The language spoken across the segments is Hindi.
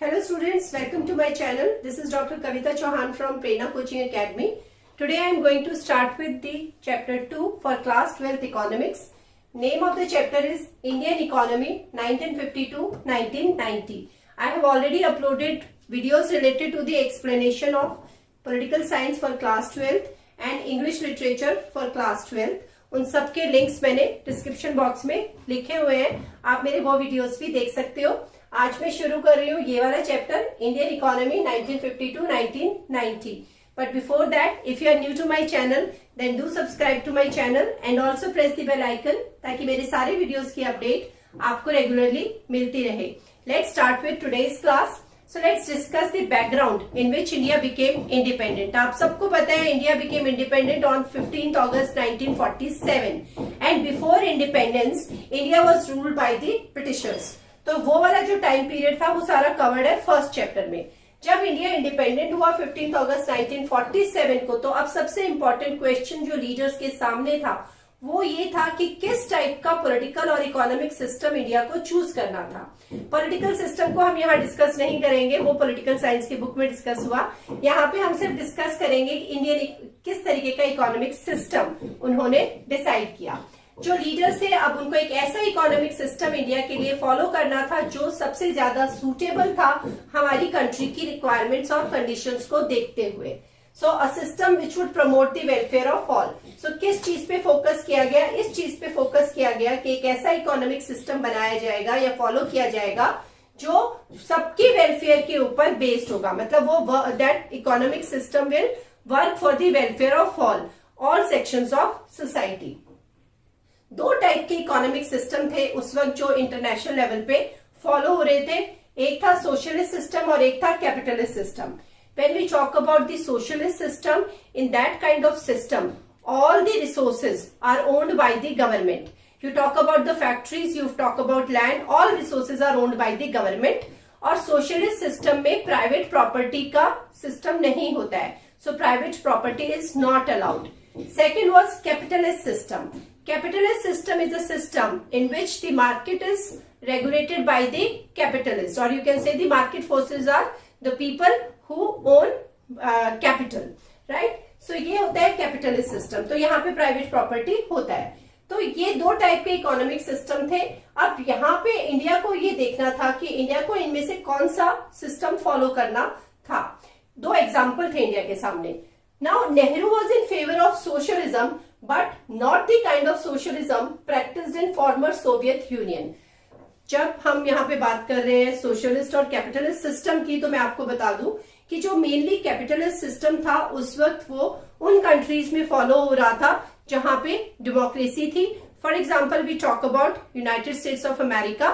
Hello students, welcome to my channel. This is Dr. Kavita Chauhan from Prerna Coaching Academy. Today I am going to start with the chapter 2 for class 12th economics. Name of the chapter is Indian Economy 1952-1990. I have already uploaded videos related to the explanation of political science for class 12th and English literature for class 12th. उन सब के लिंक्स मैंने डिस्क्रिप्शन बॉक्स में लिखे हुए हैं, आप मेरे वो वीडियोस भी देख सकते हो। आज मैं शुरू कर रही हूँ ये वाला chapter Indian economy 1952-1990। But before that, if you are new to my channel then do subscribe to my channel and also press the bell icon ताकि मेरे सारे वीडियोस की अपडेट आपको रेगुलरली मिलती रहे। Let's start with today's class. So let's discuss the background in which India became independent. आप सबको पता है India became independent on 15th August 1947 and before independence India was ruled by the Britishers. तो वो वाला जो टाइम पीरियड था वो सारा कवर्ड है फर्स्ट चैप्टर में। जब इंडिया इंडिपेंडेंट हुआ 15th अगस्त 1947 को, तो अब सबसे इम्पोर्टेंट क्वेश्चन जो लीडर्स के सामने था वो ये था कि किस टाइप का पॉलिटिकल और इकोनॉमिक सिस्टम इंडिया को चूज करना था। पॉलिटिकल सिस्टम को हम यहाँ डिस्कस नहीं करेंगे, वो पॉलिटिकल साइंस की बुक में डिस्कस हुआ। यहाँ पे हम सिर्फ डिस्कस करेंगे कि इंडियन किस तरीके का इकोनॉमिक सिस्टम उन्होंने डिसाइड किया। जो लीडर्स थे अब उनको एक ऐसा इकोनॉमिक सिस्टम इंडिया के लिए फॉलो करना था जो सबसे ज्यादा सूटेबल था हमारी कंट्री की रिक्वायरमेंट्स और कंडीशंस को देखते हुए। So a system which would promote the welfare of all. So किस चीज पे फोकस किया गया? इस चीज पे फोकस किया गया कि एक ऐसा इकोनॉमिक सिस्टम बनाया जाएगा या फॉलो किया जाएगा जो सबकी वेलफेयर के ऊपर बेस्ड होगा। मतलब वो that economic system will work for the welfare of all sections of society. दो टाइप के इकोनॉमिक सिस्टम थे उस वक्त जो इंटरनेशनल लेवल पे फॉलो हो रहे थे। एक था सोशलिस्ट सिस्टम और एक था capitalist system. When we talk about the socialist system, in that kind of system, all the resources are owned by the government. You talk about the factories, you talk about land, all resources are owned by the government. और socialist system में private property का system नहीं होता है. So private property is not allowed. Second was capitalist system. Capitalist system is a system in which the market is regulated by the capitalists, or you can say the market forces are the people who own capital, right? So ये होता है कैपिटलिस्ट सिस्टम। तो यहाँ पे प्राइवेट प्रॉपर्टी होता है। तो ये दो टाइप के इकोनॉमिक सिस्टम थे। अब यहाँ पे इंडिया को ये देखना था कि इंडिया को इनमें से कौन सा सिस्टम फॉलो करना था। दो एग्जाम्पल थे इंडिया के सामने। Now Nehru was in favour of socialism but not the kind of socialism practised in former Soviet union. जब हम यहाँ पे बात कर रहे हैं सोशलिस्ट और कैपिटलिस्ट सिस्टम की, तो मैं आपको बता दूं कि जो मेनली कैपिटलिस्ट सिस्टम था उस वक्त वो उन कंट्रीज में फॉलो हो रहा था जहां पे डेमोक्रेसी थी। For example we talk about United States of America.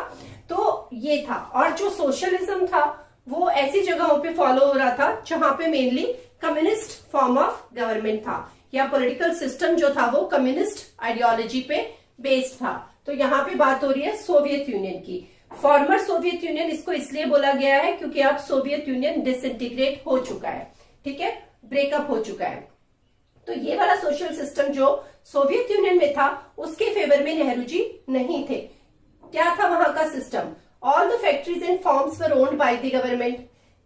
तो ये था। और जो सोशलिज्म था वो ऐसी जगहों पे फॉलो हो रहा था जहां पे mainly communist form of government था या पॉलिटिकल सिस्टम जो था वो कम्युनिस्ट आइडियोलॉजी पे बेस्ड था। तो यहाँ पे बात हो रही है सोवियत यूनियन की। फॉर्मर सोवियत यूनियन इसको इसलिए बोला गया है क्योंकि अब सोवियत यूनियन डिसइंटीग्रेट हो चुका है, ठीक है, ब्रेकअप हो चुका है। तो ये वाला सोशल सिस्टम जो सोवियत यूनियन में था उसके फेवर में नेहरू जी नहीं थे। क्या था वहां का system? All the factories and farms were owned by the government,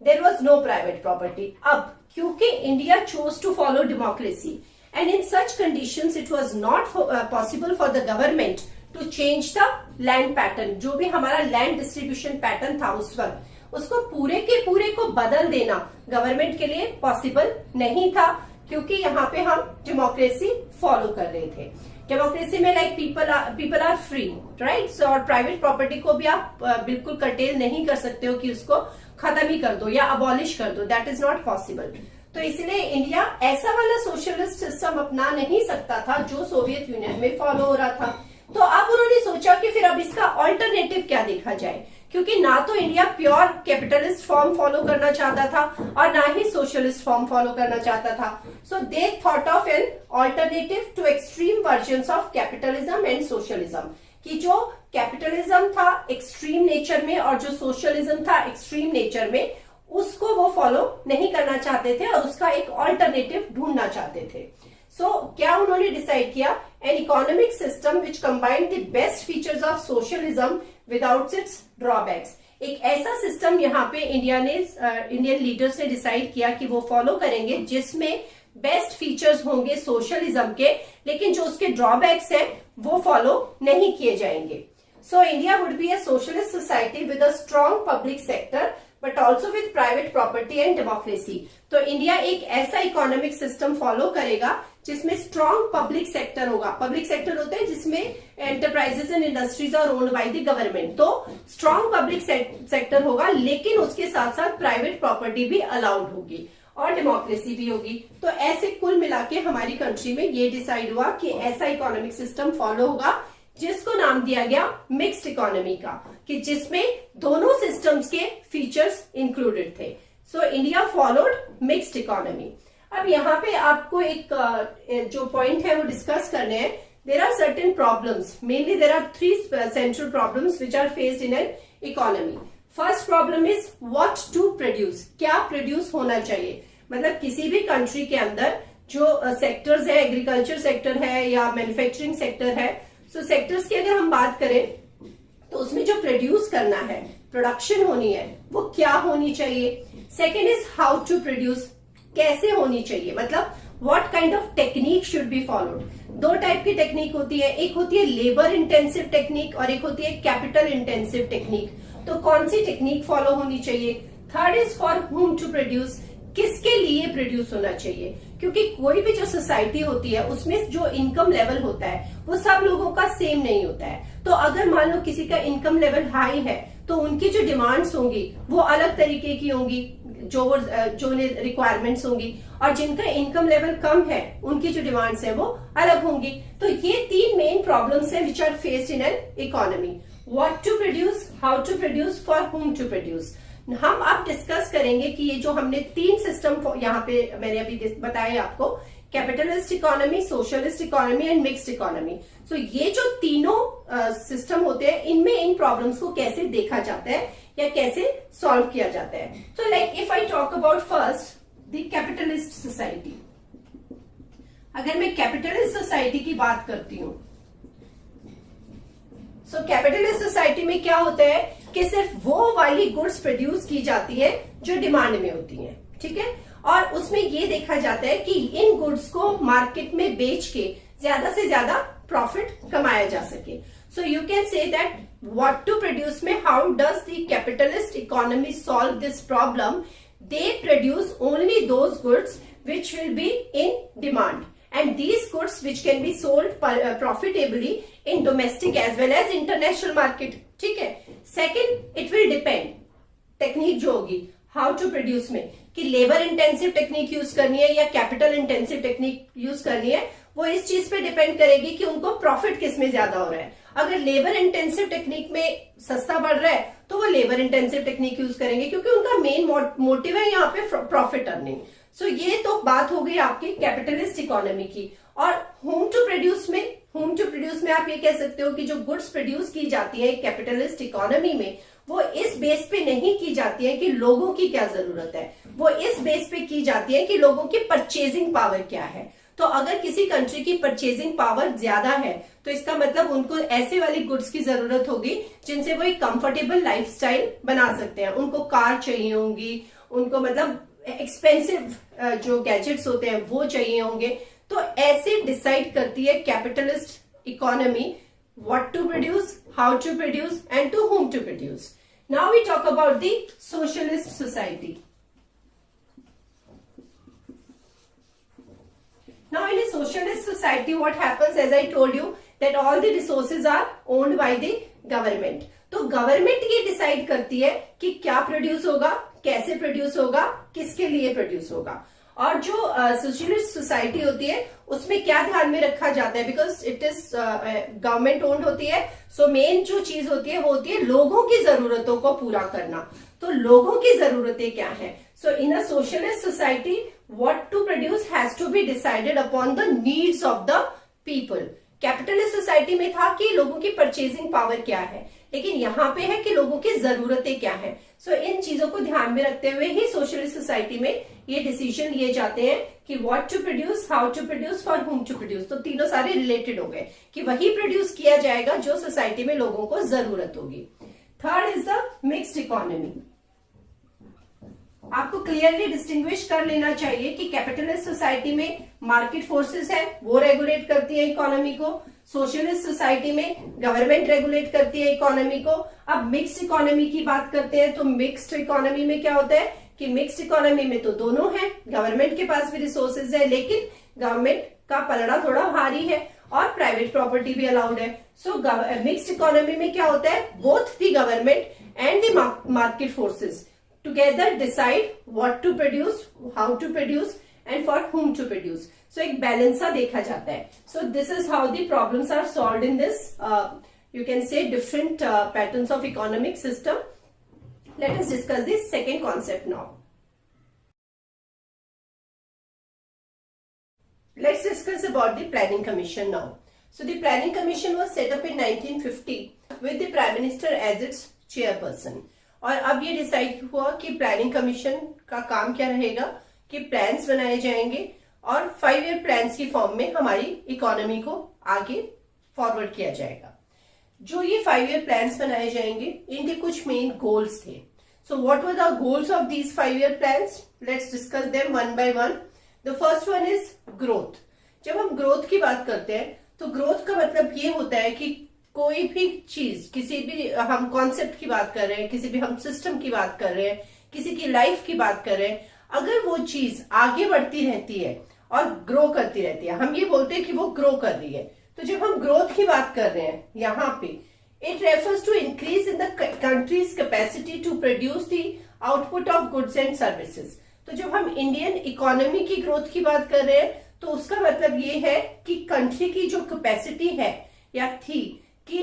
there was no private property. अब क्योंकि India chose to follow democracy and in such conditions it was not possible for the government to change the land pattern. जो भी हमारा लैंड डिस्ट्रीब्यूशन पैटर्न था उस वक्त, उसको पूरे के पूरे को बदल देना गवर्नमेंट के लिए पॉसिबल नहीं था क्योंकि यहाँ पे हम डेमोक्रेसी फॉलो कर रहे थे। डेमोक्रेसी में like people are free, right? और प्राइवेट प्रॉपर्टी को भी आप बिल्कुल कर्टेल नहीं कर सकते हो कि उसको खत्म ही कर दो या अबॉलिश कर दो, दैट इज नॉट पॉसिबल। तो इसलिए इंडिया ऐसा वाला सोशलिस्ट सिस्टम अपना नहीं सकता था जो सोवियत यूनियन में फॉलो हो रहा था। तो अब उन्होंने सोचा कि फिर अब इसका ऑल्टरनेटिव क्या देखा जाए, क्योंकि ना तो India pure capitalist form follow करना चाहता था और ना ही सोशलिस्ट फॉर्म फॉलो करना चाहता था। So they thought of an alternative to extreme versions of capitalism and socialism, कि जो कैपिटलिज्म था एक्सट्रीम नेचर में और जो सोशलिज्म था एक्सट्रीम नेचर में, उसको वो फॉलो नहीं करना चाहते थे और उसका एक ऑल्टरनेटिव ढूंढना चाहते थे। क्या उन्होंने डिसाइड किया? An economic system which combine the best features of socialism without its drawbacks. एक ऐसा सिस्टम यहाँ पे इंडियन लीडर्स ने डिसाइड किया कि वो फॉलो करेंगे जिसमें बेस्ट फीचर्स होंगे सोशलिज्म के, लेकिन जो उसके ड्रॉबैक्स हैं वो फॉलो नहीं किए जाएंगे। So India would be a socialist society with a strong public sector but also with private property and democracy. तो इंडिया एक ऐसा इकोनॉमिक सिस्टम फॉलो करेगा जिसमें स्ट्रॉन्ग पब्लिक सेक्टर होगा। पब्लिक सेक्टर होते हैं जिसमें enterprises and industries are owned by the government. तो स्ट्रॉन्ग पब्लिक सेक्टर होगा, लेकिन उसके साथ साथ प्राइवेट प्रॉपर्टी भी अलाउड होगी और डेमोक्रेसी भी होगी। तो ऐसे कुल मिला के हमारी कंट्री में ये डिसाइड हुआ कि ऐसा इकोनॉमिक सिस्टम फॉलो होगा जिसको नाम दिया गया मिक्स्ड इकोनॉमी का, कि जिसमें दोनों सिस्टम्स के फीचर्स इंक्लूडेड थे। So India followed mixed economy. अब यहाँ पे आपको एक जो पॉइंट है वो डिस्कस करने हैं। There are certain problems, mainly there are 3 central problems which are faced in an economy. First problem is what to produce, क्या प्रोड्यूस होना चाहिए। मतलब किसी भी कंट्री के अंदर जो सेक्टर्स है, एग्रीकल्चर सेक्टर है या मैन्युफैक्चरिंग सेक्टर है, सो सेक्टर्स की अगर हम बात करें तो उसमें जो प्रोड्यूस करना है, प्रोडक्शन होनी है, वो क्या होनी चाहिए। Second is how to produce, कैसे होनी चाहिए, मतलब what kind of technique should be followed. 2 type की टेक्निक होती है, एक होती है लेबर इंटेंसिव टेक्निक और एक होती है कैपिटल इंटेंसिव टेक्निक। तो कौन सी टेक्निक फॉलो होनी चाहिए। Third is for whom to produce, किसके लिए प्रोड्यूस होना चाहिए, क्योंकि कोई भी जो सोसाइटी होती है उसमें जो इनकम लेवल होता है वो सब लोगों का सेम नहीं होता है। तो अगर मान लो किसी का इनकम लेवल हाई है तो उनकी जो डिमांड्स होंगी वो अलग तरीके की होंगी, जो रिक्वायरमेंट्स होंगी, और जिनका इनकम लेवल कम है उनकी जो डिमांड्स है वो अलग होंगी। तो ये 3 मेन प्रॉब्लम्स है which are faced in an economy. What to produce, how to produce, for whom to produce. हम अब डिस्कस करेंगे कि ये जो हमने 3 सिस्टम यहाँ पे मैंने अभी बताया आपको, capitalist economy, socialist economy and mixed economy. So ये जो तीनों सिस्टम होते हैं इनमें इन प्रॉब्लम्स को कैसे देखा जाता है या कैसे सॉल्व किया जाता है। So like if I talk about first the capitalist society. अगर मैं कैपिटलिस्ट सोसाइटी की बात करती हूं, सो कैपिटलिस्ट सोसाइटी में क्या होता है कि सिर्फ वो वाली गुड्स प्रोड्यूस की जाती है जो डिमांड में होती हैं, ठीक है, और उसमें ये देखा जाता है कि इन गुड्स को मार्केट में बेच के ज्यादा से ज्यादा प्रॉफिट कमाया जा सके। So you can say that what to produce में how does the capitalist economy solve this problem. They produce only those goods which will be in demand and these goods which can be sold profitably in domestic as well as international market, ठीक है। Second, it will depend technique जो होगी हाउ टू प्रोड्यूस में, कि लेबर इंटेंसिव टेक्निक यूज करनी है या कैपिटल इंटेंसिव टेक्निक यूज करनी है, वो इस चीज पे डिपेंड करेगी कि उनको प्रॉफिट किस में ज्यादा हो रहा है। अगर लेबर इंटेंसिव टेक्निक में सस्ता बढ़ रहा है तो वो लेबर इंटेंसिव टेक्निक यूज करेंगे, क्योंकि उनका मेन मोटिव है यहाँ पे प्रॉफिट अर्निंग। सो ये तो बात हो गई आपकी कैपिटलिस्ट इकोनॉमी की। और होम टू प्रोड्यूस में आप ये कह सकते हो कि जो गुड्स प्रोड्यूस की जाती है कैपिटलिस्ट इकोनॉमी में, वो इस बेस पे नहीं की जाती है कि लोगों की क्या जरूरत है, वो इस बेस पे की जाती है कि लोगों की परचेजिंग पावर क्या है। तो अगर किसी कंट्री की परचेजिंग पावर ज्यादा है तो इसका मतलब उनको ऐसे वाली गुड्स की जरूरत होगी जिनसे वो एक कंफर्टेबल लाइफस्टाइल बना सकते हैं। उनको कार चाहिए होंगी, उनको मतलब एक्सपेंसिव जो गैजेट्स होते हैं वो चाहिए होंगे। तो ऐसे डिसाइड करती है capitalist economy what to produce, how to produce and to whom to produce. Now we talk about the socialist society. Now in a socialist society what happens, as I told you, that all the resources are owned by the government. तो गवर्नमेंट ये डिसाइड करती है कि क्या प्रोड्यूस होगा, कैसे प्रोड्यूस होगा, किसके लिए प्रोड्यूस होगा। और जो सोशलिस्ट सोसाइटी होती है उसमें क्या ध्यान में रखा जाता है, because it is government owned होती है, सो मेन जो चीज होती है वो होती है लोगों की जरूरतों को पूरा करना। तो लोगों की जरूरतें क्या है। So in a socialist society what to produce has to be decided upon the needs of the people, capitalist society में था कि लोगों की परचेजिंग पावर क्या है, लेकिन यहाँ पे है कि लोगों की जरूरतें क्या है। सो इन चीजों को ध्यान में रखते हुए ही सोशलिस्ट सोसाइटी में ये डिसीजन लिए जाते हैं कि what to produce, how to produce, for whom to produce. तो तीनों सारे रिलेटेड हो गए कि वही प्रोड्यूस किया जाएगा जो सोसाइटी में लोगों को जरूरत होगी। Third is the mixed economy. आपको क्लियरली डिस्टिंग्विश कर लेना चाहिए कि कैपिटलिस्ट सोसाइटी में मार्केट फोर्सेस है, वो रेगुलेट करती है इकोनॉमी को। सोशलिस्ट सोसाइटी में गवर्नमेंट रेगुलेट करती है इकोनॉमी को। अब मिक्स्ड इकोनॉमी की बात करते हैं तो मिक्स्ड इकोनॉमी में क्या होता है कि मिक्स्ड इकोनॉमी में तो दोनों है, गवर्नमेंट के पास भी रिसोर्सेज है, लेकिन गवर्नमेंट का पलड़ा थोड़ा भारी है और प्राइवेट प्रॉपर्टी भी अलाउड है। सो मिक्स्ड इकोनॉमी में क्या होता है, both the government and the market forces together decide what to produce, how to produce and for whom to produce. So एक बैलेंस सा देखा जाता है. So this is how the problems are solved in this you can say different patterns of economic system. Let us discuss the second concept now. Let's discuss about the Planning Commission now. So the Planning Commission was set up in 1950 with the Prime Minister as its chairperson. और अब ये डिसाइड हुआ कि प्लानिंग कमीशन का काम क्या रहेगा कि प्लान्स बनाए जाएंगे और 5 ईयर प्लान्स की फॉर्म में हमारी इकोनॉमी को आगे फॉरवर्ड किया जाएगा। जो ये 5 ईयर प्लान्स बनाए जाएंगे इनके कुछ मेन गोल्स थे। So what were the goals of these 5 year plans? Let's discuss them one by one. The first one is growth. जब हम ग्रोथ की बात करते हैं तो ग्रोथ का मतलब ये होता है कि कोई भी चीज, किसी भी हम कॉन्सेप्ट की बात कर रहे हैं, किसी भी हम सिस्टम की बात कर रहे हैं, किसी की लाइफ की बात कर रहे हैं, अगर वो चीज आगे बढ़ती रहती है और ग्रो करती रहती है, हम ये बोलते हैं कि वो ग्रो कर रही है। तो जब हम ग्रोथ की बात कर रहे हैं यहाँ पे, it refers to increase in the country's capacity to produce the output of goods and services. तो जब हम इंडियन इकोनॉमी की ग्रोथ की बात कर रहे हैं तो उसका मतलब ये है कि कंट्री की जो कैपेसिटी है या थी कि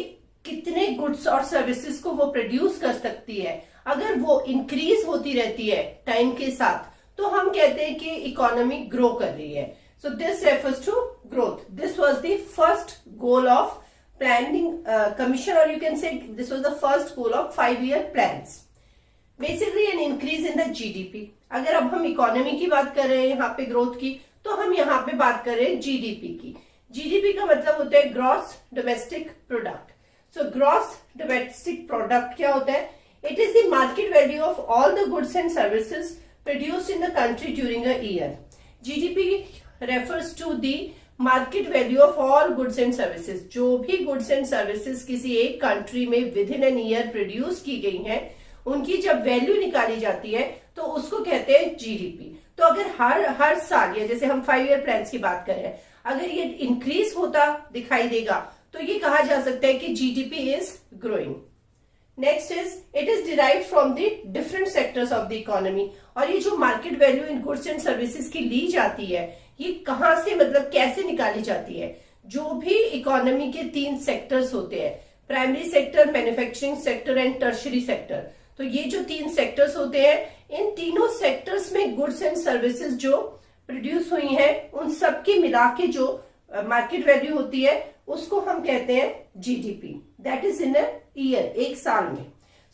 कितने गुड्स और सर्विसेज को वो प्रोड्यूस कर सकती है, अगर वो इंक्रीज होती रहती है टाइम के साथ तो हम कहते हैं कि इकोनॉमी ग्रो कर रही है। So this refers to growth. This was the first goal of planning commission और you can say this was the first goal of 5 year plans. Basically an increase in the GDP. अगर अब हम इकोनॉमी की बात कर रहे हैं यहाँ पे ग्रोथ की, तो हम यहाँ पे बात कर रहे हैं जीडीपी की। जीडीपी का मतलब होता है gross domestic product. So gross domestic product क्या होता है? It is the market value of all the goods and services produced in the country during a year. GDP refers to the market value of all goods and services. जो भी गुड्स एंड सर्विसेज किसी एक कंट्री में within an year produce की गई हैं, उनकी जब वैल्यू निकाली जाती है तो उसको कहते हैं जीडीपी। तो अगर हर साल, या जैसे हम 5 ईयर प्लान्स की बात करें, अगर ये इंक्रीज होता दिखाई देगा तो ये कहा जा सकता है कि GDP is growing. Next is it is derived from the different sectors of the economy. और ये जो market value in goods and services की ली जाती है, ये कहां से, मतलब कैसे निकाली जाती है? जो भी इकोनॉमी के 3 सेक्टर्स होते हैं, primary sector, manufacturing sector and tertiary sector. तो ये जो 3 सेक्टर्स होते हैं, इन तीनों सेक्टर्स में गुड्स एंड सर्विसेज जो प्रोड्यूस हुई हैं, उन सबकी मिला के जो मार्केट वैल्यू होती है उसको हम कहते हैं GDP. That is in a year, एक साल में।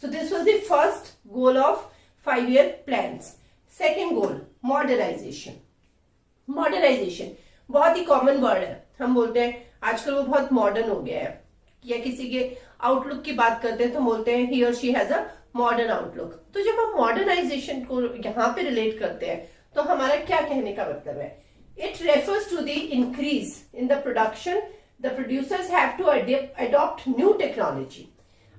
So this was the first goal of 5 year plans. Second goal, modernisation. Modernisation बहुत ही कॉमन वर्ड है, हम बोलते हैं आजकल वो बहुत मॉडर्न हो गया है, या किसी के आउटलुक की बात करते हैं तो बोलते हैं ही और she has a modern outlook. तो जब हम मॉडर्नाइजेशन को यहाँ पे रिलेट करते हैं तो हमारा क्या कहने का मतलब है? It refers to the increase in the production the producers have to adopt new technology.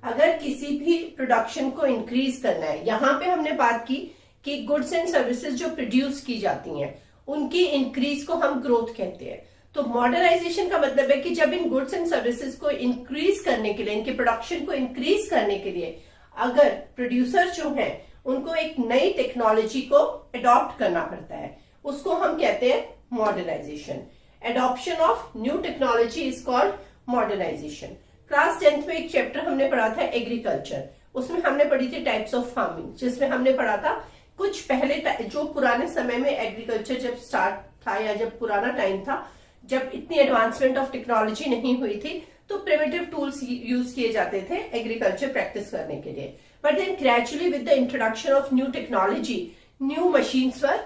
अगर किसी भी प्रोडक्शन को इंक्रीज करना है, यहाँ पे हमने बात की कि गुड्स एंड सर्विसेज जो प्रोड्यूस की जाती हैं उनकी इंक्रीज को हम ग्रोथ कहते हैं। तो मॉडर्नाइजेशन का मतलब है कि जब इन गुड्स एंड सर्विसेज को इंक्रीज करने के लिए, इनके प्रोडक्शन को इंक्रीज करने के लिए अगर प्रोड्यूसर जो हैं उनको एक नई टेक्नोलॉजी को अडॉप्ट करना पड़ता है, उसको हम कहते हैं modernisation. Adoption of new technology is called modernisation. Class 10th में एक चैप्टर हमने पढ़ा था एग्रीकल्चर, उसमें हमने पढ़ी थी टाइप्स ऑफ फार्मिंग, जिसमें हमने पढ़ा था कुछ पहले जो पुराने समय में एग्रीकल्चर जब स्टार्ट था या जब पुराना टाइम था, जब इतनी एडवांसमेंट ऑफ टेक्नोलॉजी नहीं हुई थी तो प्रिमिटिव टूल्स यूज किए जाते थे एग्रीकल्चर प्रैक्टिस करने के लिए. But then gradually with the introduction of new technology, new machines were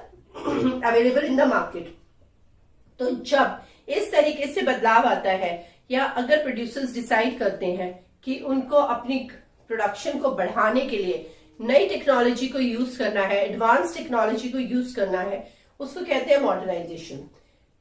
available in the market. तो जब इस तरीके से बदलाव आता है, या अगर प्रोड्यूसर्स डिसाइड करते हैं कि उनको अपनी प्रोडक्शन को बढ़ाने के लिए नई टेक्नोलॉजी को यूज करना है, एडवांस टेक्नोलॉजी को यूज करना है, उसको कहते हैं मॉडर्नाइजेशन.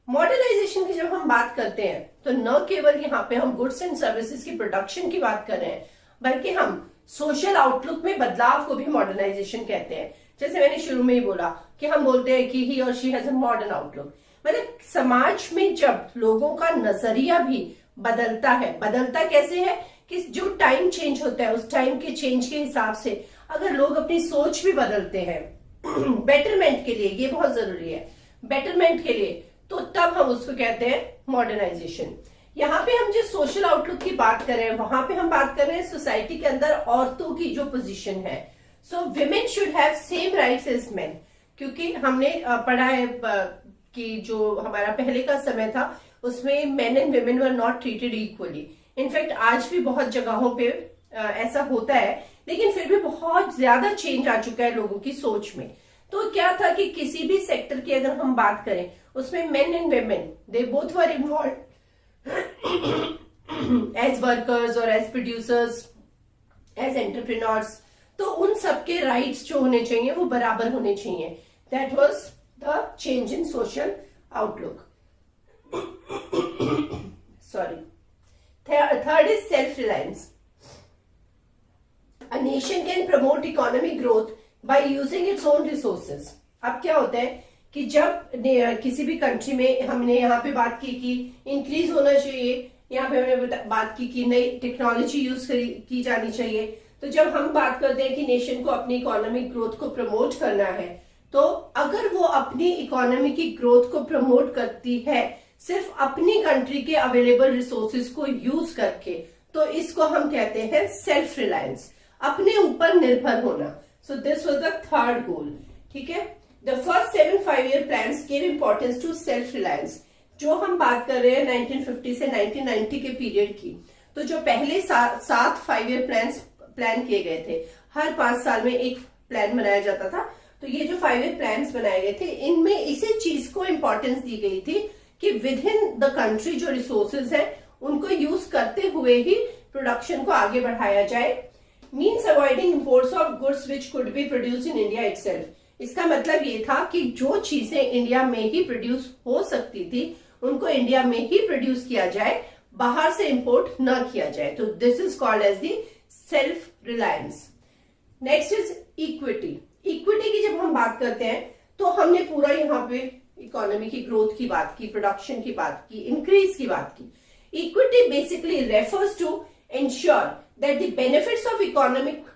मॉडर्नाइजेशन की जब हम बात करते हैं तो न केवल यहाँ पे हम गुड्स एंड सर्विसेज की प्रोडक्शन की बात कर रहे हैं, बल्कि हम सोशल आउटलुक में बदलाव को भी मॉडर्नाइजेशन कहते हैं. जैसे मैंने शुरू में ही बोला कि हम बोलते हैं कि ही और she has a modern outlook. मतलब समाज में जब लोगों का नजरिया भी बदलता है, बदलता कैसे है कि जो टाइम चेंज होता है उस टाइम के चेंज के हिसाब से अगर लोग अपनी सोच भी बदलते हैं बेटरमेंट के लिए, ये बहुत जरूरी है, बेटरमेंट के लिए, तो तब हम उसको कहते हैं मॉडर्नाइजेशन. यहाँ पे हम जिस सोशल आउटलुक की बात कर रहे हैं वहां पे हम बात कर रहे हैं सोसाइटी के अंदर औरतों की जो पोजीशन है. So women should have same rights as men, क्योंकि हमने पढ़ा है कि जो हमारा पहले का समय था उसमें men and women were not treated equally. In fact आज भी बहुत जगहों पे ऐसा होता है, लेकिन फिर भी बहुत ज्यादा चेंज आ चुका है लोगों की सोच में. तो क्या था कि किसी भी सेक्टर की अगर हम बात करें उसमें men and women they both were involve as workers और एज प्रोड्यूसर्स, एज एंटरप्रेन्योर्स. तो उन सबके राइट्स जो होने चाहिए वो बराबर होने चाहिए. That was the change in social outlook. Sorry. Third is self reliance. A nation can promote economic growth by using its own resources. अब क्या होता है कि जब किसी भी कंट्री में, हमने यहाँ पे बात की कि इंक्रीज होना चाहिए, यहाँ पे हमने बात की कि नई टेक्नोलॉजी यूज की जानी चाहिए. तो जब हम बात करते हैं कि नेशन को अपनी इकोनॉमिक ग्रोथ को प्रमोट करना है, तो अगर वो अपनी इकोनॉमी की ग्रोथ को प्रमोट करती है सिर्फ अपनी कंट्री के अवेलेबल रिसोर्सेज को यूज करके, तो इसको हम कहते हैं सेल्फ रिलायंस, अपने ऊपर निर्भर होना. सो this was the third goal. ठीक है. The first 7 5-year plans gave importance to self reliance. जो हम बात कर रहे हैं 1950 से 1990 के पीरियड की, तो जो पहले 7 5-year plans प्लान किए गए थे, हर 5 साल में एक प्लान बनाया जाता था. तो ये जो 5-year plans बनाए गए थे, इनमें इसी चीज को इंपॉर्टेंस दी गई थी कि विद इन द कंट्री जो रिसोर्सेज है उनको यूज करते हुए ही प्रोडक्शन को आगे बढ़ाया जाए. Means avoiding imports of goods which could be produce in India itself. इसका मतलब ये था कि जो चीजें इंडिया में ही प्रोड्यूस हो सकती थी उनको इंडिया में ही प्रोड्यूस किया जाए, बाहर से इंपोर्ट न किया जाए. तो this is called as the self reliance. Next is equity. Equity की जब हम बात करते हैं तो हमने पूरा यहाँ पे इकोनॉमी की ग्रोथ की बात की, प्रोडक्शन की बात की, इंक्रीज की बात की. Equity basically refers to ensure that the benefits of economic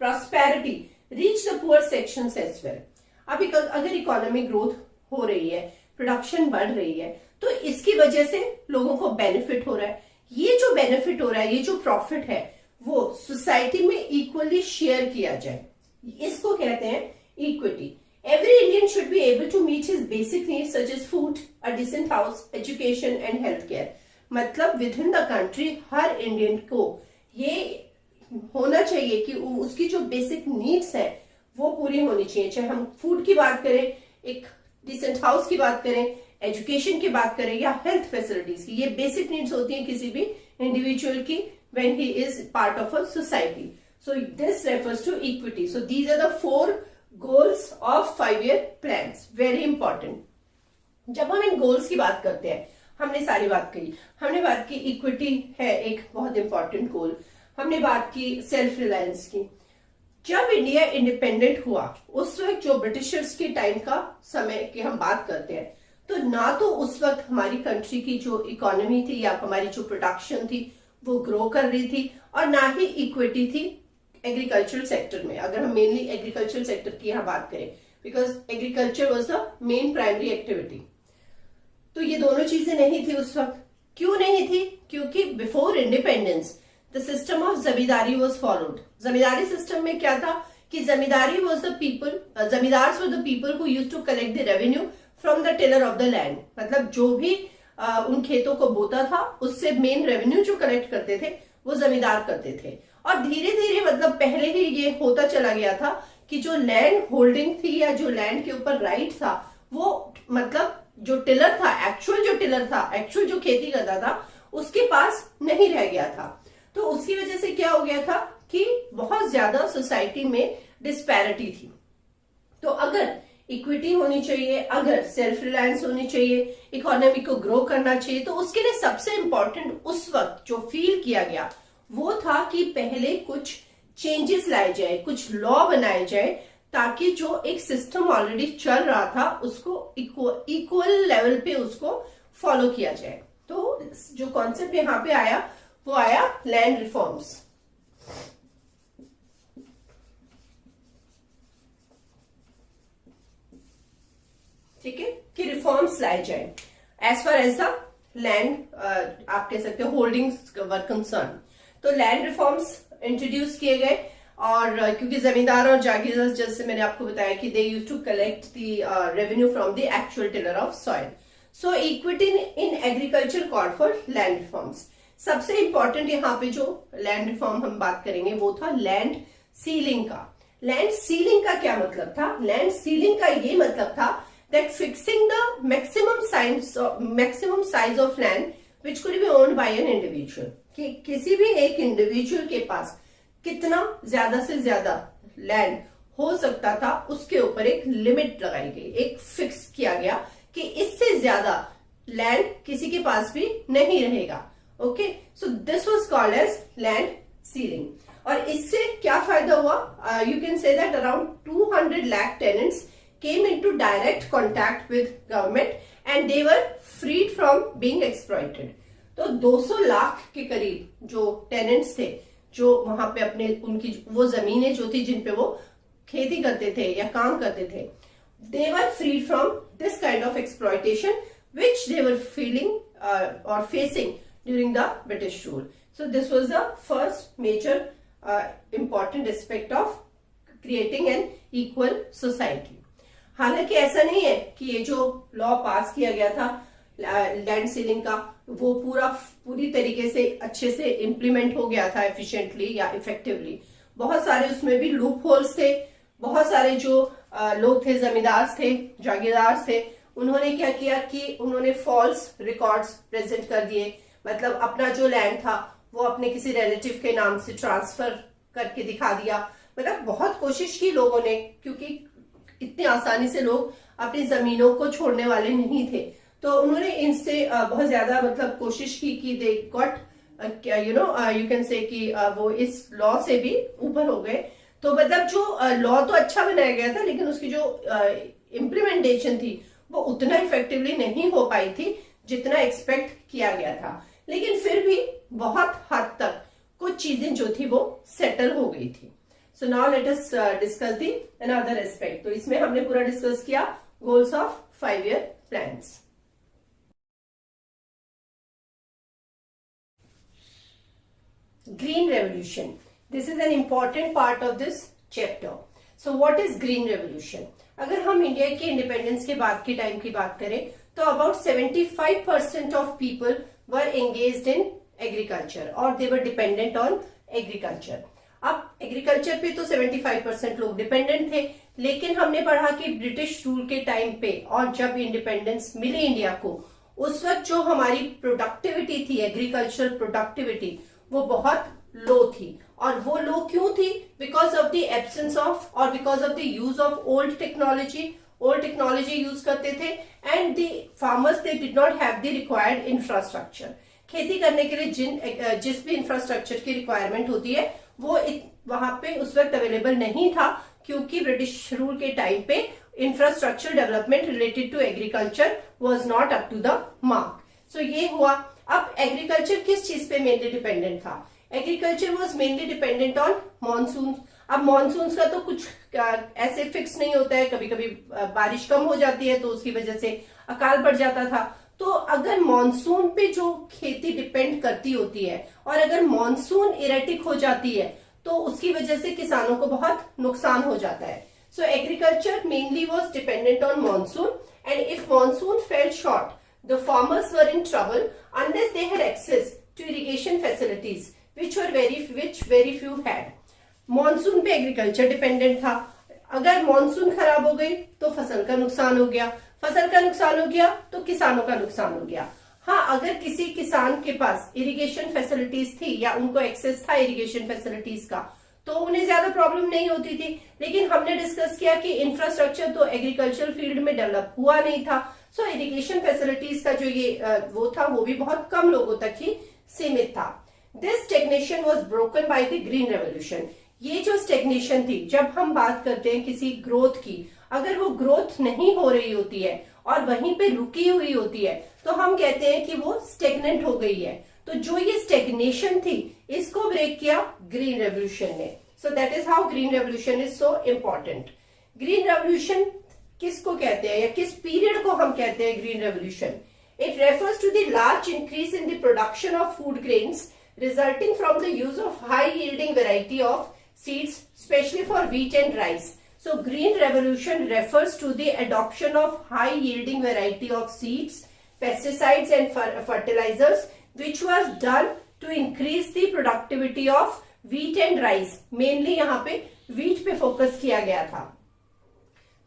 prosperity reach the poor sections as well. अब अगर इकोनॉमिक ग्रोथ हो रही है, प्रोडक्शन बढ़ रही है, तो इसकी वजह से लोगों को बेनिफिट हो रहा है. ये जो बेनिफिट हो रहा है, ये जो प्रॉफिट है, वो सोसाइटी में इक्वली शेयर किया जाए, इसको कहते हैं equity. Every Indian should be able to meet his basic needs such as food, a decent house, education and healthcare. मतलब with in the country her Indian को ये होना चाहिए कि उसकी जो बेसिक नीड्स है वो पूरी होनी चाहिए. चाहे हम फूड की बात करें, एक डिसेंट हाउस की बात करें, एजुकेशन की बात करें या हेल्थ फैसिलिटीज की, ये बेसिक नीड्स होती हैं किसी भी इंडिविजुअल की when he is part of a society. So this refers to equity. So these are the 4 goals of 5-year plans. Very important. जब हम इन गोल्स की बात करते हैं, हमने सारी बात कही. हमने बात की इक्विटी है एक बहुत इंपॉर्टेंट गोल, हमने बात की सेल्फ रिलायंस की. जब इंडिया इंडिपेंडेंट हुआ उस वक्त जो ब्रिटिशर्स के टाइम का समय की हम बात करते हैं, तो ना तो उस वक्त हमारी कंट्री की जो इकोनॉमी थी या हमारी जो प्रोडक्शन थी वो ग्रो कर रही थी, और ना ही इक्विटी थी एग्रीकल्चरल सेक्टर में. अगर हम मेनली एग्रीकल्चरल सेक्टर की यहाँ बात करें, because agriculture was the main primary activity. तो ये दोनों चीजें नहीं थी उस वक्त. क्यों नहीं थी? क्योंकि before independence the system of zamindari was followed. Zamindari system में क्या था कि zamindari was the people, zamindars were the people who used to collect the revenue from the tiller of the land, मतलब जो भी उन खेतों को बोता था उससे मेन रेवेन्यू जो कलेक्ट करते थे वो जमींदार करते थे। और धीरे धीरे मतलब पहले ही ये होता चला गया था कि जो लैंड होल्डिंग थी या जो लैंड के ऊपर राइट था वो मतलब जो टिलर था, एक्चुअल जो खेती करता था उसके पास नहीं रह गया था। तो उसकी वजह से क्या हो गया था कि बहुत ज्यादा सोसाइटी में डिस्पैरिटी थी। तो अगर इक्विटी होनी चाहिए, अगर सेल्फ रिलायंस होनी चाहिए, इकोनॉमी को ग्रो करना चाहिए, तो उसके लिए सबसे इंपॉर्टेंट उस वक्त जो फील किया गया वो था कि पहले कुछ चेंजेस लाए जाए, कुछ लॉ बनाए जाए, ताकि जो एक सिस्टम ऑलरेडी चल रहा था उसको इक्वल लेवल पे उसको फॉलो किया जाए। तो जो कॉन्सेप्ट यहां पे आया वो आया लैंड रिफॉर्म्स। ठीक है, कि रिफॉर्म्स लाए जाए as far as the land, आप कह सकते हो होल्डिंग्स वर कंसर्न। तो लैंड रिफॉर्म्स इंट्रोड्यूस किए गए, और क्योंकि जमींदार और जागीरदार, जैसे मैंने आपको बताया कि they use to collect the revenue from the actual tiller of soil. So equity in agriculture called for land reforms. सबसे इंपॉर्टेंट यहाँ पे जो लैंड रिफॉर्म हम बात करेंगे वो था लैंड सीलिंग का। लैंड सीलिंग का क्या मतलब था? लैंड सीलिंग का ये मतलब था that fixing the maximum size of land which could be owned by an individual, कि किसी भी एक इंडिविजुअल के पास कितना ज्यादा से ज्यादा लैंड हो सकता था उसके ऊपर एक लिमिट लगाई गई, एक फिक्स किया गया कि इससे ज्यादा लैंड किसी के पास भी नहीं रहेगा। Okay, so this was called as land ceiling. और इससे क्या फायदा हुआ? You can say that around 200 lakh tenants came into direct contact with government and they were freed from being exploited. तो 200 लाख के करीब जो टेनेंट्स थे, जो वहां पे अपने उनकी वो जमीनें जो थी जिन पे वो खेती करते थे या काम करते थे, they were freed from this kind of exploitation which they were feeling or facing during the British rule. So this was the first major important aspect of creating an equal society. हालांकि ऐसा नहीं है कि ये जो लॉ पास किया गया था लैंड सीलिंग का वो पूरी तरीके से अच्छे से इम्प्लीमेंट हो गया था एफिशिएंटली या इफेक्टिवली। बहुत सारे उसमें भी लूप होल्स थे, बहुत सारे जो लोग थे, जमींदार थे, जागीरदार थे, उन्होंने क्या किया कि उन्होंने फॉल्स रिकॉर्ड्स प्रेजेंट कर दिए। मतलब अपना जो लैंड था वो अपने किसी रिलेटिव के नाम से ट्रांसफर करके दिखा दिया। मतलब बहुत कोशिश की लोगों ने, क्योंकि इतनी आसानी से लोग अपनी जमीनों को छोड़ने वाले नहीं थे, तो उन्होंने इनसे बहुत ज्यादा मतलब कोशिश की कि दे गॉट यू कैन से कि वो इस लॉ से भी ऊपर हो गए। तो मतलब जो लॉ तो अच्छा बनाया गया था लेकिन उसकी जो इम्प्लीमेंटेशन थी वो उतना इफेक्टिवली नहीं हो पाई थी जितना एक्सपेक्ट किया गया था। लेकिन फिर भी बहुत हद तक कुछ चीजें जो थी वो सेटल हो गई थी। So now let us discuss the another aspect. तो इसमें हमने पूरा डिस्कस किया goals of 5-year plans. Green revolution. This is an important part of this chapter. So what is green revolution? अगर हम इंडिया के इंडिपेंडेंस के बाद के टाइम की बात करें तो about 75% of people were engaged in agriculture or they were dependent on agriculture. अब एग्रीकल्चर पे तो 75% लोग डिपेंडेंट थे, लेकिन हमने पढ़ा कि ब्रिटिश रूल के टाइम पे और जब इंडिपेंडेंस मिली इंडिया को, उस वक्त जो हमारी प्रोडक्टिविटी थी, एग्रीकल्चर प्रोडक्टिविटी, वो बहुत लो थी। और वो लो क्यों थी? Because of the absence of और because of the use of old technology use करते थे and the farmers they did not have the required infrastructure. खेती करने के लिए जिस भी इंफ्रास्ट्रक्चर की रिक्वायरमेंट होती है वो वहां पे उस वक्त अवेलेबल नहीं था, क्योंकि ब्रिटिश रूल के टाइम पे infrastructure development related to agriculture was not up to the mark. So ये हुआ। अब एग्रीकल्चर किस चीज पे मेनली डिपेंडेंट था? Agriculture was mainly dependent on monsoon. अब मॉनसून का तो कुछ ऐसे फिक्स नहीं होता है, कभी कभी बारिश कम हो जाती है तो उसकी वजह से अकाल पड़ जाता था। तो अगर मॉनसून पे जो खेती डिपेंड करती होती है और अगर मॉनसून इरेटिक हो जाती है तो उसकी वजह से किसानों को बहुत नुकसान हो जाता है। So agriculture mainly was dependent on monsoon, and if monsoon fell short, the farmers were in trouble unless they had access to irrigation facilities, which very few had. Monsoon पे एग्रीकल्चर डिपेंडेंट था. अगर मॉनसून खराब हो गई तो फसल का नुकसान हो गया, फसल का नुकसान हो गया तो किसानों का नुकसान हो गया. हाँ, अगर किसी किसान के पास इरिगेशन फैसिलिटीज थी या उनको एक्सेस था इरिगेशन फैसिलिटीज का, तो उन्हें ज्यादा प्रॉब्लम नहीं होती थी. लेकिन हमने डिस्कस किया कि इंफ्रास्ट्रक्चर तो एग्रीकल्चर फील्ड में डेवलप हुआ नहीं था. सो इरिगेशन फैसिलिटीज का जो ये वो था वो भी बहुत कम लोगों तक ही सीमित था. This stagnation was broken by the green revolution. ये जो स्टेग्नेशन थी, जब हम बात करते हैं किसी ग्रोथ की, अगर वो ग्रोथ नहीं हो रही होती है और वहीं पे रुकी हुई होती है तो हम कहते हैं कि वो स्टेग्नेंट हो गई है. तो जो ये स्टेग्नेशन थी इसको ब्रेक किया ग्रीन रेवोल्यूशन ने. So that is how green revolution is so important. Green revolution किसको कहते हैं या किस पीरियड को हम कहते हैं green revolution? It refers to the large increase in the production of food grains resulting from the use of high yielding variety of seeds, especially for wheat and rice. So green revolution refers to the adoption of high yielding variety of seeds, pesticides and fertilizers, which was done to increase the productivity of wheat and rice. Mainly यहाँ पे wheat पे focus किया गया था.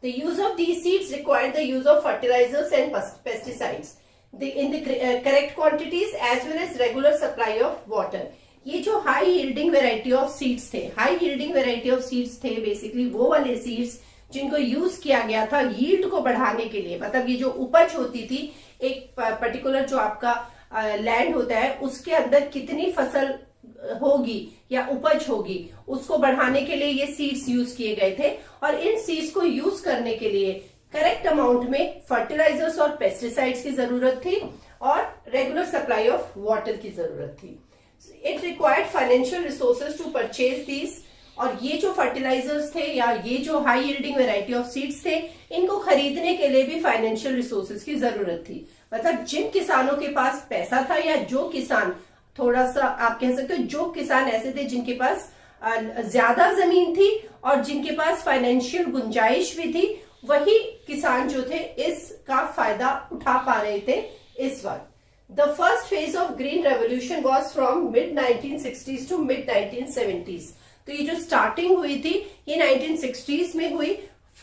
The use of these seeds required the use of fertilizers and pesticides in the correct quantities as well as regular supply of water. ये जो high yielding variety of seeds थे, high yielding variety of seeds थे बेसिकली वो वाले सीड्स जिनको यूज किया गया था यील्ड को बढ़ाने के लिए. मतलब ये जो उपज होती थी, एक पर्टिकुलर जो आपका लैंड होता है उसके अंदर कितनी फसल होगी या उपज होगी, उसको बढ़ाने के लिए ये सीड्स यूज किए गए थे. और इन सीड्स को यूज करने के लिए करेक्ट अमाउंट में फर्टिलाइजर्स और पेस्टिसाइड्स की जरूरत थी और रेगुलर सप्लाई ऑफ वाटर की जरूरत थी. It required financial resources to purchase these. और ये जो फर्टिलाइजर्स थे या ये जो high yielding variety of seeds थे, इनको खरीदने के लिए भी फाइनेंशियल रिसोर्सेज की जरूरत थी. मतलब जिन किसानों के पास पैसा था या जो किसान थोड़ा सा आप कह सकते हो जो किसान ऐसे थे जिनके पास ज्यादा जमीन थी और जिनके पास फाइनेंशियल गुंजाइश भी थी, वही किसान जो थे इसका फायदा उठा पा रहे थे इस वक्त. The first phase of green revolution was from mid 1960s to mid 1970s. तो ये जो स्टार्टिंग हुई थी ये 1960s में हुई.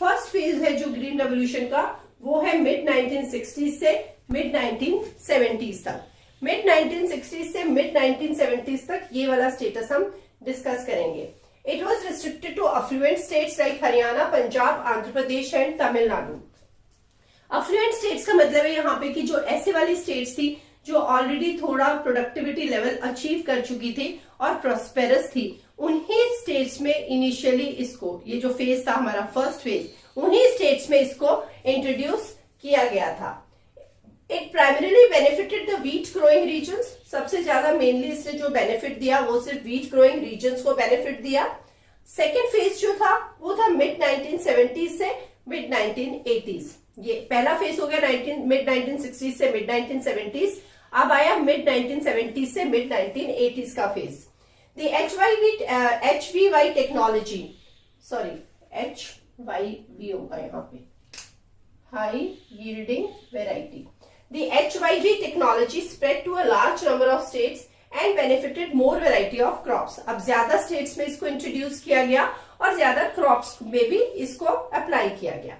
फर्स्ट फेज है जो ग्रीन रेवोल्यूशन का वो है मिड 1960s से मिड 1970s तक. मिड 1960s से मिड 1970s तक ये वाला स्टेटस हम डिस्कस करेंगे. It was restricted to affluent states like Haryana, Punjab, Andhra Pradesh and Tamil Nadu. Affluent states का मतलब है यहाँ पे कि जो ऐसे वाली स्टेट्स थी जो ऑलरेडी थोड़ा प्रोडक्टिविटी लेवल अचीव कर चुकी थी और प्रॉस्पेरस थी, उन्हीं स्टेट्स में इनिशियली इसको, ये जो फेज था हमारा फर्स्ट फेज, उन्हीं स्टेट्स में इसको इंट्रोड्यूस किया गया था. It primarily benefited the wheat growing regions. सबसे ज्यादा मेनली इसने जो बेनिफिट दिया वो सिर्फ व्हीट ग्रोइंग रीजन्स को बेनिफिट दिया. सेकेंड फेज जो था वो था मिड 1970s से मिड 1980s. ये पहला फेज हो गया मिड 1960s से मिड 1970s. अब आया मिड 1970s से मिड 1980s का phase. The HVY technology, sorry HYV होगा यहाँ पे, high yielding variety. The HYV technology spread to a large number of states and benefited more variety of crops. अब ज्यादा states में इसको इंट्रोड्यूस किया गया और ज्यादा crops में भी इसको अप्लाई किया गया.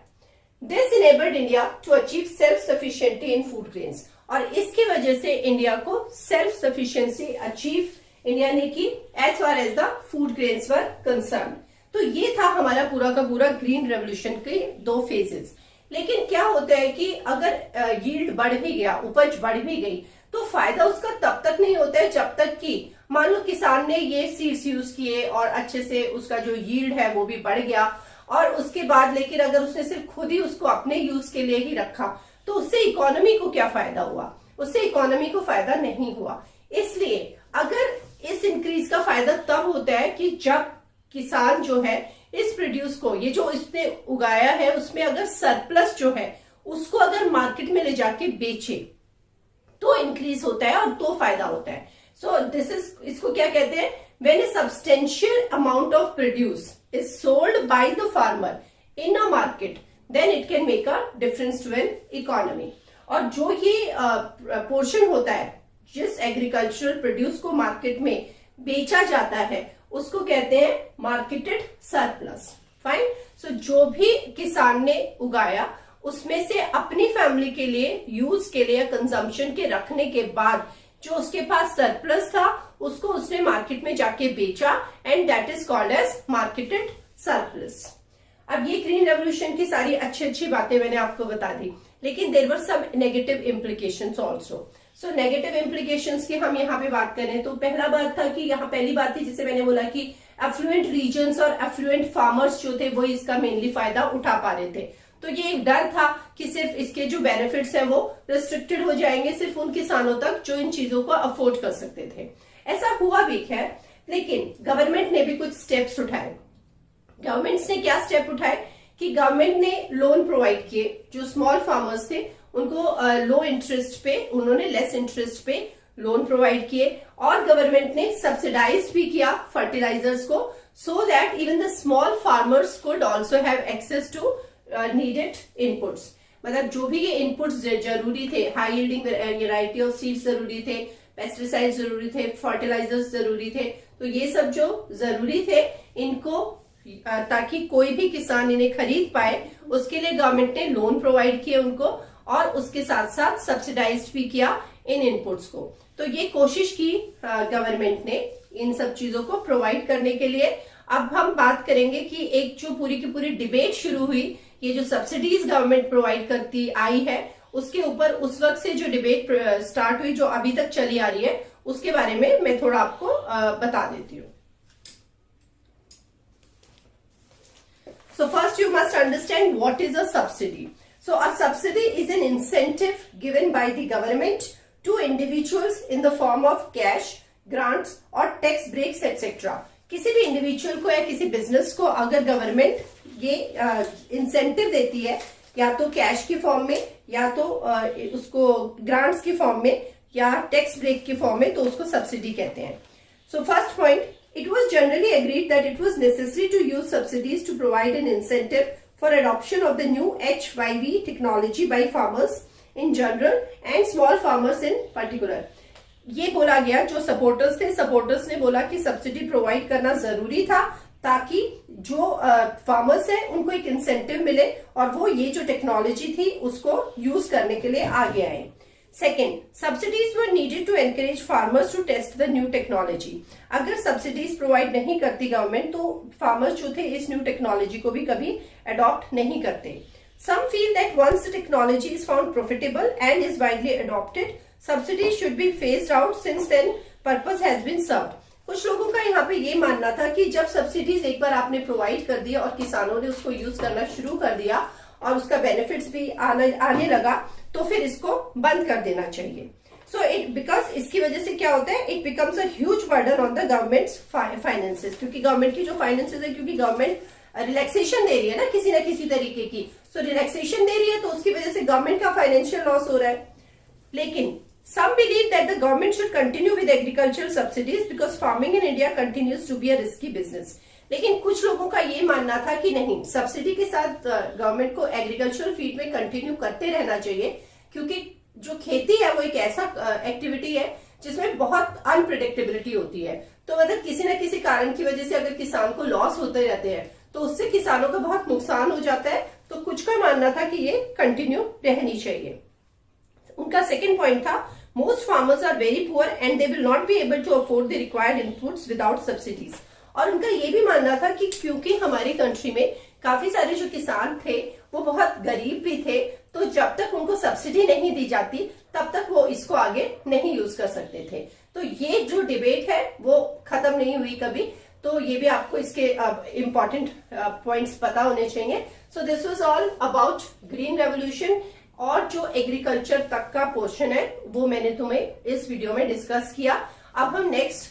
This enabled India to achieve self-sufficiency in food grains. और इसकी वजह से इंडिया को सेल्फ सफिशिएंसी अचीव इंडिया ने की as far as the food grains were concerned. तो ये था हमारा पूरा का पूरा ग्रीन रेवोल्यूशन के दो फेजेस. लेकिन क्या होता है कि अगर यील्ड बढ़ भी गया, उपज बढ़ भी गई, तो फायदा उसका तब तक नहीं होता है जब तक कि मान लो किसान ने ये सीड्स यूज किए और अच्छे से उसका जो यील्ड है वो भी बढ़ गया, और उसके बाद लेकिन अगर उसने सिर्फ खुद ही उसको अपने यूज के लिए ही रखा तो उससे इकोनॉमी को क्या फायदा हुआ? उससे इकोनॉमी को फायदा नहीं हुआ. इसलिए अगर इस इंक्रीज का फायदा तब होता है कि जब किसान जो है इस प्रोड्यूस को, ये जो इसने उगाया है उसमें अगर सरप्लस जो है उसको अगर मार्केट में ले जाके बेचे तो इंक्रीज होता है और तो फायदा होता है. सो दिस इज, इसको क्या कहते हैं? When A substantial amount of produce is sold by the farmer in a market, then it can make a difference to an economy. और जो ये पोर्शन होता है जिस एग्रीकल्चरल प्रोड्यूस को मार्केट में बेचा जाता है उसको कहते हैं मार्केटेड सरप्लस. फाइन. सो जो भी किसान ने उगाया उसमें से अपनी फैमिली के लिए यूज के लिए कंजम्पशन के रखने के बाद जो उसके पास सरप्लस था उसको उसने मार्केट में जाके बेचा and that is called as marketed surplus. अब ये ग्रीन रेवोल्यूशन की सारी अच्छी अच्छी बातें मैंने आपको बता दी, लेकिन there were some negative implications also. So negative implications की हम यहाँ पे बात करें तो पहला बात था कि यहाँ पहली बात थी जिसे मैंने बोला कि एफ्लुएंट रीजन्स और एफ्लुएंट फार्मर्स जो थे वो इसका मेनली फायदा उठा पा रहे थे. तो ये एक डर था कि सिर्फ इसके जो बेनिफिट्स है वो रिस्ट्रिक्टेड हो जाएंगे सिर्फ उन किसानों तक जो इन चीजों को अफोर्ड कर सकते थे. ऐसा हुआ भी है, लेकिन गवर्नमेंट ने भी कुछ स्टेप्स उठाए. गवर्नमेंट ने क्या स्टेप उठाए कि गवर्नमेंट ने लोन प्रोवाइड किए. जो स्मॉल फार्मर्स थे उनको लो इंटरेस्ट पे, उन्होंने लेस इंटरेस्ट पे लोन प्रोवाइड किए और गवर्नमेंट ने सब्सिडाइज भी किया फर्टिलाइजर्स को so that even the small farmers could also have access to needed inputs. मतलब जो भी ये इनपुट्स जरूरी थे, high yielding variety of seeds जरूरी थे, पेस्टिसाइड जरूरी थे, फर्टिलाइजर्स जरूरी थे, तो ये सब जो जरूरी थे इनको ताकि कोई भी किसान इन्हें खरीद पाए उसके लिए गवर्नमेंट ने लोन प्रोवाइड किए उनको और उसके साथ साथ सब्सिडाइज भी किया इन इनपुट्स को. तो ये कोशिश की गवर्नमेंट ने इन सब चीजों को प्रोवाइड करने के लिए. अब हम बात करेंगे कि एक जो पूरी की पूरी डिबेट शुरू हुई, ये जो सब्सिडीज गवर्नमेंट प्रोवाइड करती आई है उसके ऊपर उस वक्त से जो डिबेट स्टार्ट हुई जो अभी तक चली आ रही है उसके बारे में मैं थोड़ा आपको बता देती हूँ. So first you must understand what is a subsidy. So a subsidy is an incentive given by the government to individuals in the form of cash, grants or tax breaks etc. किसी भी इंडिविजुअल को या किसी बिजनेस को अगर गवर्नमेंट ये इंसेंटिव देती है या तो कैश की फॉर्म में या तो उसको ग्रांट्स की फॉर्म में या टैक्स ब्रेक की फॉर्म में, तो उसको सब्सिडी कहते हैं. So first point, it was generally agreed that it was necessary to use subsidies to provide an incentive for adoption of the new HYV technology by farmers in general and small farmers in particular. ये बोला गया, जो सपोर्टर्स थे सपोर्टर्स ने बोला कि सब्सिडी प्रोवाइड करना जरूरी था ताकि जो फार्मर्स हैं उनको एक इंसेंटिव मिले और वो ये जो टेक्नोलॉजी थी उसको यूज करने के लिए आगे आए. Second, subsidies were needed to encourage farmers to test the new technology. अगर सब्सिडीज प्रोवाइड नहीं करती गवर्नमेंट तो फार्मर्स जो थे इस न्यू टेक्नोलॉजी को भी कभी अडॉप्ट नहीं करते. Some feel that once the technology is found profitable and is widely adopted, subsidies should be phased out since then purpose has been served. कुछ लोगों का यहाँ पे ये मानना था कि जब सब्सिडीज एक बार आपने प्रोवाइड कर दिया और किसानों ने उसको यूज करना शुरू कर दिया और उसका बेनिफिट्स भी आने लगा तो फिर इसको बंद कर देना चाहिए. सो इट बिकॉज इसकी वजह से क्या होता है, it becomes a huge burden on the government finances. क्योंकि गवर्नमेंट की जो फाइनेंसेस है, क्योंकि गवर्नमेंट रिलैक्सेशन दे रही है ना किसी तरीके की, सो रिलैक्सेशन दे रही है तो उसकी वजह से गवर्नमेंट का फाइनेंशियल लॉस हो रहा है. लेकिन some believe that the government should continue with agricultural subsidies because farming in India continues to be a risky business. लेकिन कुछ लोगों का ये मानना था कि नहीं, सब्सिडी के साथ गवर्नमेंट को एग्रीकल्चरल फील्ड में कंटिन्यू करते रहना चाहिए क्योंकि जो खेती है वो एक ऐसा एक्टिविटी है जिसमें बहुत अनप्रिडिक्टेबिलिटी होती है. तो मतलब किसी न किसी कारण की वजह से अगर किसान को लॉस होते रहते हैं तो उससे किसानों का बहुत नुकसान हो जाता है. तो कुछ का मानना था कि ये कंटिन्यू रहनी चाहिए. उनका सेकंड पॉइंट था, most farmers are very poor and they will not be able to afford the required inputs without subsidies. और उनका ये भी मानना था कि क्योंकि हमारी कंट्री में काफी सारे जो किसान थे वो बहुत गरीब भी थे, तो जब तक उनको सब्सिडी नहीं दी जाती तब तक वो इसको आगे नहीं यूज कर सकते थे. तो ये जो डिबेट है वो खत्म नहीं हुई कभी. तो ये भी आपको इसके इम्पोर्टेंट पॉइंट्स पता होने चाहिए. सो this was all about green revolution. और जो एग्रीकल्चर तक का पोर्शन है वो मैंने तुम्हें इस वीडियो में डिस्कस किया. अब हम नेक्स्ट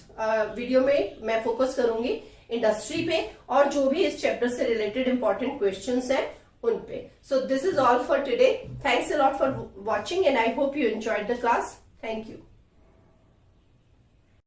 वीडियो में मैं फोकस करूंगी इंडस्ट्री पे और जो भी इस चैप्टर से रिलेटेड इंपॉर्टेंट क्वेश्चंस हैं उन पे. So this is all for today. Thanks a lot for watching and I hope you enjoyed the class. Thank you.